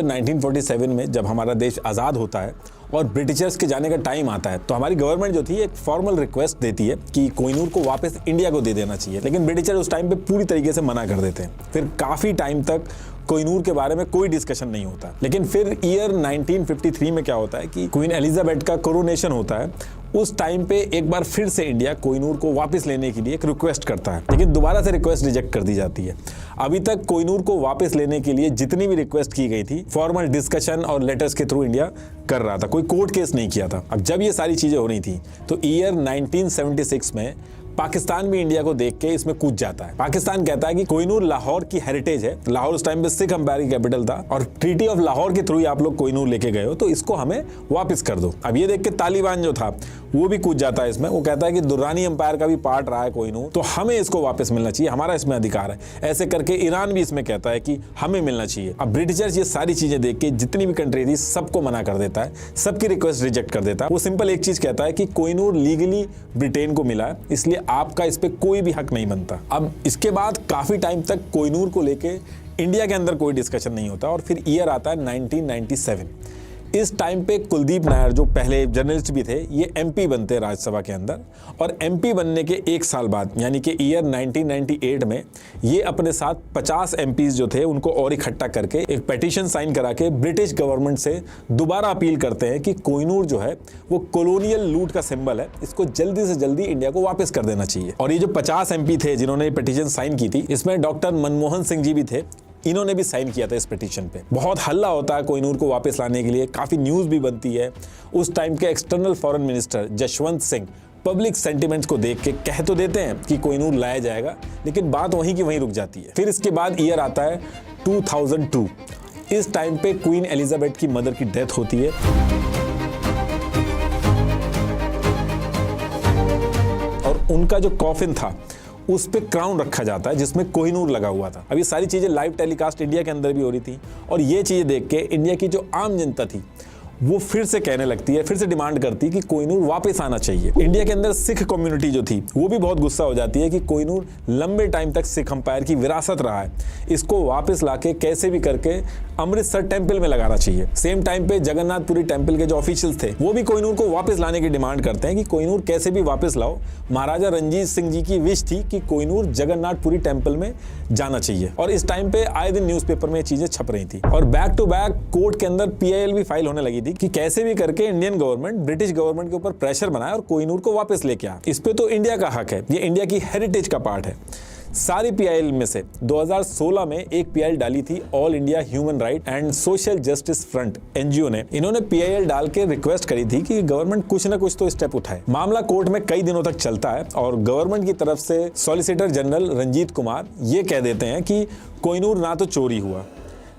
1947 में जब हमारा देश आज़ाद होता है और ब्रिटिशर्स के जाने का टाइम आता है तो हमारी गवर्नमेंट जो थी एक फॉर्मल रिक्वेस्ट देती है कि कोहिनूर को वापस इंडिया को दे देना चाहिए, लेकिन ब्रिटिशर उस टाइम पे पूरी तरीके से मना कर देते हैं। फिर काफ़ी टाइम तक कोहिनूर के बारे में कोई डिस्कशन नहीं होता। लेकिन फिर ईयर 1953 में क्या होता है कि क्वीन एलिजाबेथ का कोरोनेशन होता है। उस टाइम पे एक बार फिर से इंडिया कोहिनूर को वापस लेने के लिए एक रिक्वेस्ट करता है, लेकिन दोबारा से रिक्वेस्ट रिजेक्ट कर दी जाती है। अभी तक कोहिनूर को वापस लेने के लिए जितनी भी रिक्वेस्ट की गई थी फॉर्मल डिस्कशन और लेटर्स के थ्रू इंडिया कर रहा था, कोई कोर्ट केस नहीं किया था। अब जब ये सारी चीजें हो रही थी तो ईयर 1976 में पाकिस्तान भी इंडिया को देख के इसमें कूद जाता है। पाकिस्तान कहता है कि कोहिनूर लाहौर की हेरिटेज है, लाहौर उस टाइम पे सिख अंपायर की कैपिटल था और ट्रीटी ऑफ लाहौर के थ्रू ही आप लोग कोहिनूर लेके गए हो, तो इसको हमें वापस कर दो। अब ये देख के तालिबान जो था वो भी कूद जाता है इसमें। वो कहता है कि दुर्रानी अंपायर का भी पार्ट रहा है कोहिनूर, तो हमें इसको वापस मिलना चाहिए, हमारा इसमें अधिकार है। ऐसे करके ईरान भी इसमें कहता है कि हमें मिलना चाहिए। अब ब्रिटिशर्स ये सारी चीजें देख के जितनी भी कंट्री थी सबको मना कर देता है, सबकी रिक्वेस्ट रिजेक्ट कर देता है। वो सिंपल एक चीज कहता है कि कोहिनूर लीगली ब्रिटेन को मिला है, इसलिए आपका इस पे कोई भी हक नहीं बनता। अब इसके बाद काफी टाइम तक कोहिनूर को लेके इंडिया के अंदर कोई डिस्कशन नहीं होता और फिर ईयर आता है 1997। इस टाइम पे कुलदीप नायर जो पहले जर्नलिस्ट भी थे ये एमपी बनते हैं राज्यसभा के अंदर, और एमपी बनने के एक साल बाद यानी कि ईयर 1998 में ये अपने साथ 50 एमपीज जो थे उनको और इकट्ठा करके एक पेटिशन साइन करा के ब्रिटिश गवर्नमेंट से दोबारा अपील करते हैं कि कोहिनूर जो है वो कॉलोनियल लूट का सिंबल है, इसको जल्दी से जल्दी इंडिया को वापस कर देना चाहिए। और ये जो 50 एमपी थे जिन्होंने ये पेटिशन साइन की थी इसमें डॉक्टर मनमोहन सिंह जी भी थे, इन्होंने भी साइन किया था इस पिटीशन पे। बहुत हल्ला होता है कोहिनूर को वापस लाने के लिए, काफी न्यूज़ भी बनती है। उस टाइम के external foreign minister Jashwant Singh public sentiments को देख के कह तो देते हैं कि कोहिनूर लाया जाएगा, लेकिन बात वहीं की वहीं रुक जाती है। फिर इसके बाद ईयर आता है 2002। इस टाइम पे क्वीन एलिजाबेथ की मदर की डेथ होती है और उनका जो कॉफिन था उस पे क्राउन रखा जाता है जिसमें कोहिनूर लगा हुआ था। अब ये सारी चीजें लाइव टेलीकास्ट इंडिया के अंदर भी हो रही थी और ये चीजें देख के इंडिया की जो आम जनता थी वो फिर से कहने लगती है, फिर से डिमांड करती है कि कोहिनूर वापस आना चाहिए। इंडिया के अंदर सिख कम्युनिटी जो थी वो भी बहुत गुस्सा हो जाती है कि कोहिनूर लंबे टाइम तक सिख अंपायर की विरासत रहा है, इसको वापस लाके कैसे भी करके अमृतसर टेम्पल में लगाना चाहिए। सेम टाइम पे जगन्नाथपुरी टेम्पल के जो ऑफिशियल्स थे वो भी कोहिनूर को वापस लाने की डिमांड करते हैं कि कोहिनूर कैसे भी वापस लाओ। महाराजा रंजीत सिंह जी की विश थी कि कोहिनूर जगन्नाथपुरी टेम्पल में जाना चाहिए और इस टाइम पे आए दिन न्यूज़पेपर में ये चीजें छप रही थी और बैक टू बैक कोर्ट के अंदर PIL भी फाइल होने लगी थी कि कैसे भी करके इंडियन गवर्नमेंट ब्रिटिश गवर्नमेंट के ऊपर प्रेशर बनाए और कोहिनूर को वापस लेके आए। इस पे तो इंडिया का हक है, ये इंडिया की हेरिटेज का पार्ट है। सारी PIL में से 2016 में एक PIL डाली थी all India human right and social justice front NGO ने। इन्होंने PIL डाल के रिक्वेस्ट करी थी कि गवर्नमेंट कुछ ना कुछ तो स्टेप उठाए। मामला कोर्ट में कई दिनों तक चलता है और गवर्नमेंट की तरफ से सॉलिसिटर जनरल रंजीत कुमार ये कह देते हैं कि कोहिनूर ना तो चोरी हुआ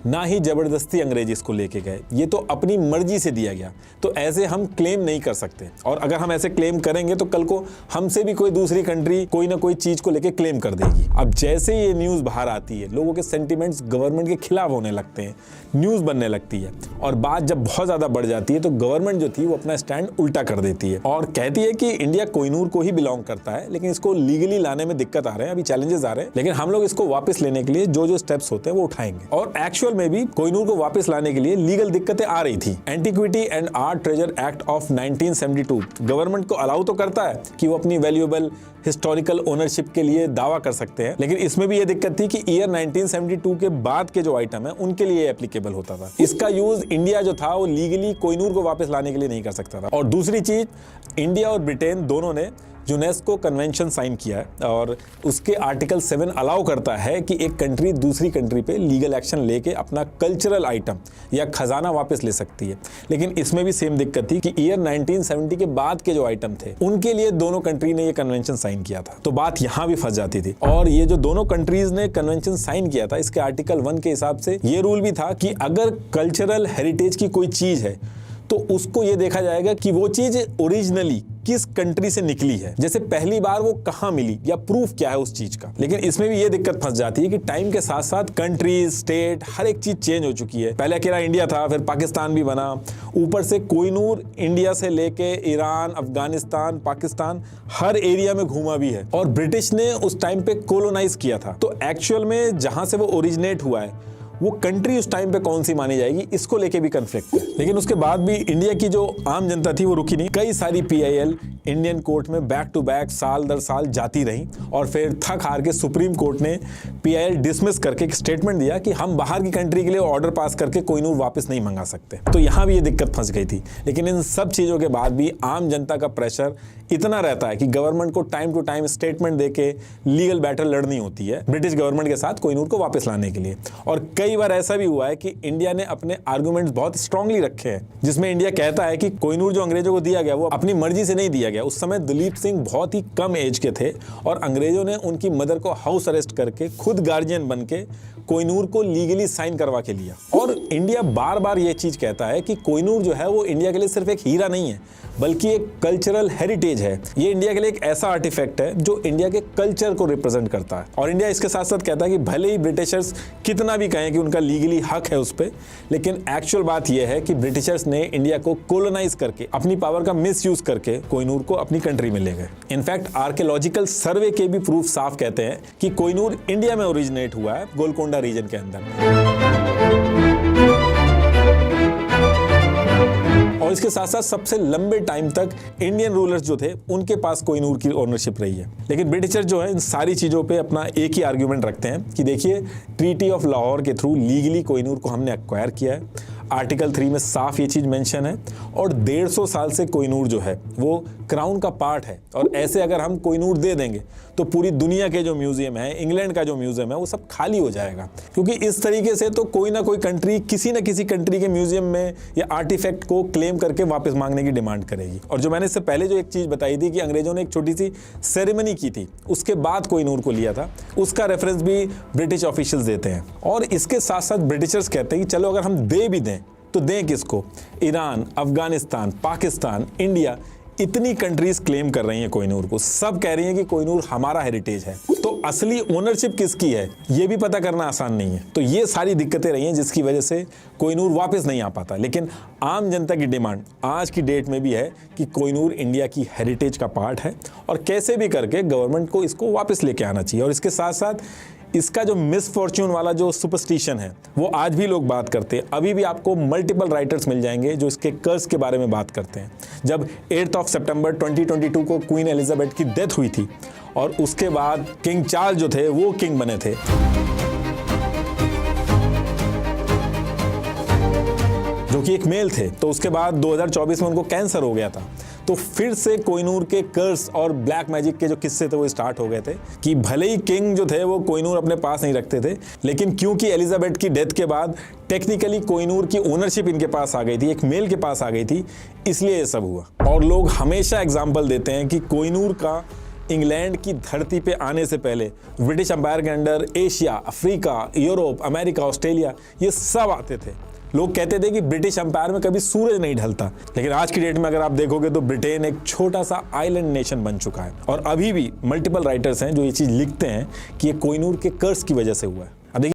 ना ही जबरदस्ती अंग्रेज इसको लेके गए, ये तो अपनी मर्जी से दिया गया, तो ऐसे हम क्लेम नहीं कर सकते। और अगर हम ऐसे क्लेम करेंगे तो कल को हमसे भी कोई दूसरी कंट्री कोई ना कोई चीज को लेके क्लेम कर देगी। अब जैसे ये न्यूज बाहर आती है लोगों के सेंटिमेंट्स गवर्नमेंट के खिलाफ होने लगते हैं, न्यूज बनने लगती है और बात जब बहुत ज्यादा बढ़ जाती है तो गवर्नमेंट जो थी वो अपना स्टैंड उल्टा कर देती है और कहती है कि इंडिया कोहिनूर को ही बिलोंग करता है, लेकिन इसको लीगली लाने में दिक्कत आ रहे हैं, अभी चैलेंजेस आ रहे हैं, लेकिन हम लोग इसको वापस लेने के लिए जो जो स्टेप्स होते हैं वो उठाएंगे। और एक्चुअल में भी कोहिनूर को वापस लाने के लिए लीगल दिक्कतें आ रही थी। Antiquity and art treasure act of 1972 government को अलाउ तो करता है कि वो अपनी वैल्यूएबल हिस्टोरिकल ओनरशिप के लिए दावा कर सकते हैं, लेकिन इसमें भी ये दिक्कत थी कि ईयर 1972 के बाद के जो आइटम है उनके लिए एप्लीकेबल होता था। इसका यूज इंडिया जो था वो लीगली कोहिनूर को वापस लाने के लिए नहीं कर सकता था। और दूसरी चीज, इंडिया और ब्रिटेन दोनों ने यूनेस्को कन्वेंशन साइन किया है और उसके आर्टिकल 7 अलाउ करता है कि एक कंट्री दूसरी कंट्री पे लीगल एक्शन लेके अपना कल्चरल आइटम या खजाना वापस ले सकती है। लेकिन इसमें भी सेम दिक्कत थी कि ईयर 1970 के बाद के जो आइटम थे उनके लिए दोनों कंट्री ने ये कन्वेंशन साइन किया था, तो बात यहां भी फंस जाती थी। और ये जो दोनों कंट्रीज ने कन्वेंशन साइन किया था इसके आर्टिकल 1 के हिसाब से ये रूल भी था कि अगर कल्चरल हेरिटेज की कोई चीज है तो उसको ये देखा जाएगा कि वो चीज ओरिजिनली किस कंट्री से निकली है, जैसे पहली बार वो कहां मिली या प्रूफ क्या है उस चीज का। लेकिन इसमें भी ये दिक्कत फंस जाती है कि टाइम के साथ साथ कंट्रीज, स्टेट, हर एक चीज चेंज हो चुकी है। पहले अकेला इंडिया था, फिर पाकिस्तान भी बना, ऊपर से कोहिनूर इंडिया से लेके ईरान, अफगानिस्तान, पाकिस्तान हर एरिया में घूमा भी है और ब्रिटिश ने उस टाइम पे कोलोनाइज किया था। तो एक्चुअल में जहां से वो ओरिजिनेट हुआ है वो कंट्री उस टाइम पे कौन सी मानी जाएगी, इसको लेके भी कन्फ्लिक्ट है। लेकिन उसके बाद भी इंडिया की जो आम जनता थी वो रुकी नहीं। कई सारी PIL इंडियन कोर्ट में बैक टू बैक साल दर साल जाती रही और फिर थक हार के सुप्रीम कोर्ट ने PIL डिसमिस करके एक स्टेटमेंट दिया कि हम बाहर की कंट्री के लिए ऑर्डर पास करके कोहिनूर वापस नहीं मंगा सकते। तो यहाँ भी ये दिक्कत फंस गई थी। लेकिन इन सब चीज़ों के बाद भी आम जनता का प्रेशर इतना रहता है कि गवर्नमेंट को टाइम टू टाइम स्टेटमेंट देके लीगल बैटल लड़नी होती है ब्रिटिश गवर्नमेंट के साथ कोहिनूर को वापस लाने के लिए। और कई बार ऐसा भी हुआ है कि इंडिया ने अपने आर्गुमेंट्स बहुत स्ट्रांगली रखे हैं, जिसमें इंडिया कहता है कि कोहिनूर जो अंग्रेजों को दिया गया वो अपनी मर्जी से नहीं दिया गया। उस समय दलीप सिंह बहुत ही कम एज के थे और अंग्रेजों ने उनकी मदर को हाउस अरेस्ट करके खुद गार्जियन बन के कोहिनूर को लीगली साइन करवा के लिया। और इंडिया बार बार ये चीज कहता है कि कोहिनूर जो है वो इंडिया के लिए सिर्फ एक हीरा नहीं है बल्कि एक कल्चरल हेरिटेज है। ये इंडिया के लिए एक ऐसा आर्टिफैक्ट है जो इंडिया के कल्चर को रिप्रेजेंट करता है। और इंडिया इसके साथ साथ कहता है कि भले ही ब्रिटिशर्स कितना भी कहें कि उनका लीगली हक है उस पर, लेकिन एक्चुअल बात यह है कि ब्रिटिशर्स ने इंडिया को कोलोनाइज करके अपनी पावर का मिसयूज करके कोहिनूर को अपनी कंट्री में ले गए। इनफैक्ट आर्कियोलॉजिकल सर्वे के भी प्रूफ साफ कहते हैं कि कोहिनूर इंडिया में ओरिजिनेट हुआ है, गोलकोंडा रीजन के अंदर। और इसके साथ साथ सबसे लंबे टाइम तक इंडियन रूलर्स जो थे उनके पास कोहिनूर की ओनरशिप रही है। लेकिन ब्रिटिशर जो है इन सारी चीज़ों पे अपना एक ही आर्ग्यूमेंट रखते हैं कि देखिए ट्रीटी ऑफ लाहौर के थ्रू लीगली कोहिनूर को हमने एक्वायर किया है, आर्टिकल 3 में साफ ये चीज़ मेंशन है और 150 साल से कोहिनूर जो है वो क्राउन का पार्ट है। और ऐसे अगर हम कोहिनूर दे देंगे तो पूरी दुनिया के जो म्यूजियम है, इंग्लैंड का जो म्यूजियम है, वो सब खाली हो जाएगा। क्योंकि इस तरीके से तो कोई ना कोई कंट्री किसी न किसी कंट्री के म्यूजियम में या आर्टिफैक्ट को क्लेम करके वापस मांगने की डिमांड करेगी। और जो मैंने इससे पहले जो एक चीज़ बताई थी कि अंग्रेजों ने एक छोटी सी सेरेमनी की थी, उसके बाद कोहिनूर को लिया था, उसका रेफरेंस भी ब्रिटिश ऑफिशियल्स देते हैं। और इसके साथ साथ ब्रिटिशर्स कहते हैं कि चलो अगर हम दे भी दें तो दें किसको? ईरान, अफगानिस्तान, पाकिस्तान, इंडिया, इतनी कंट्रीज क्लेम कर रही हैं कोहिनूर को, सब कह रही हैं कि कोहिनूर हमारा हेरिटेज है। तो असली ओनरशिप किसकी है ये भी पता करना आसान नहीं है। तो ये सारी दिक्कतें रही हैं जिसकी वजह से कोहिनूर वापस नहीं आ पाता। लेकिन आम जनता की डिमांड आज की डेट में भी है कि कोहिनूर इंडिया की हेरिटेज का पार्ट है और कैसे भी करके गवर्नमेंट को इसको वापस लेके आना चाहिए। और इसके साथ साथ इसका जो मिसफॉर्च्यून वाला जो सुपरस्टिशन है वो आज भी लोग बात करते हैं। अभी भी आपको मल्टीपल राइटर्स मिल जाएंगे जो इसके कर्स के बारे में बात करते हैं। जब 8 सितंबर 2022 को क्वीन एलिजाबेथ की डेथ हुई थी और उसके बाद किंग चार्ल्स जो थे वो किंग बने थे, जो कि एक मेल थे, तो उसके बाद 2024 में उनको कैंसर हो गया था। तो फिर से कोहिनूर के कर्स और ब्लैक मैजिक के जो किस्से थे वो स्टार्ट हो गए थे कि भले ही किंग जो थे वो कोहिनूर अपने पास नहीं रखते थे, लेकिन क्योंकि एलिजाबेथ की डेथ के बाद टेक्निकली कोहिनूर की ओनरशिप इनके पास आ गई थी, एक मेल के पास आ गई थी, इसलिए ये सब हुआ। और लोग हमेशा एग्जाम्पल देते हैं कि कोहिनूर का इंग्लैंड की धरती पे आने से पहले ब्रिटिश एम्पायर के under Asia, Africa, Europe, America, Australia, ये सब आते थे। लोग कहते थे कि ब्रिटिश एम्पायर में कभी सूरज नहीं ढलता, लेकिन आज की डेट में अगर आप देखोगे तो ब्रिटेन एक छोटा सा आइलैंड नेशन बन चुका है। और अभी भी मल्टीपल राइटर्स हैं जो ये चीज़ लिखते हैं कि ये कोहिनूर के कर्स की वजह से हुआ है।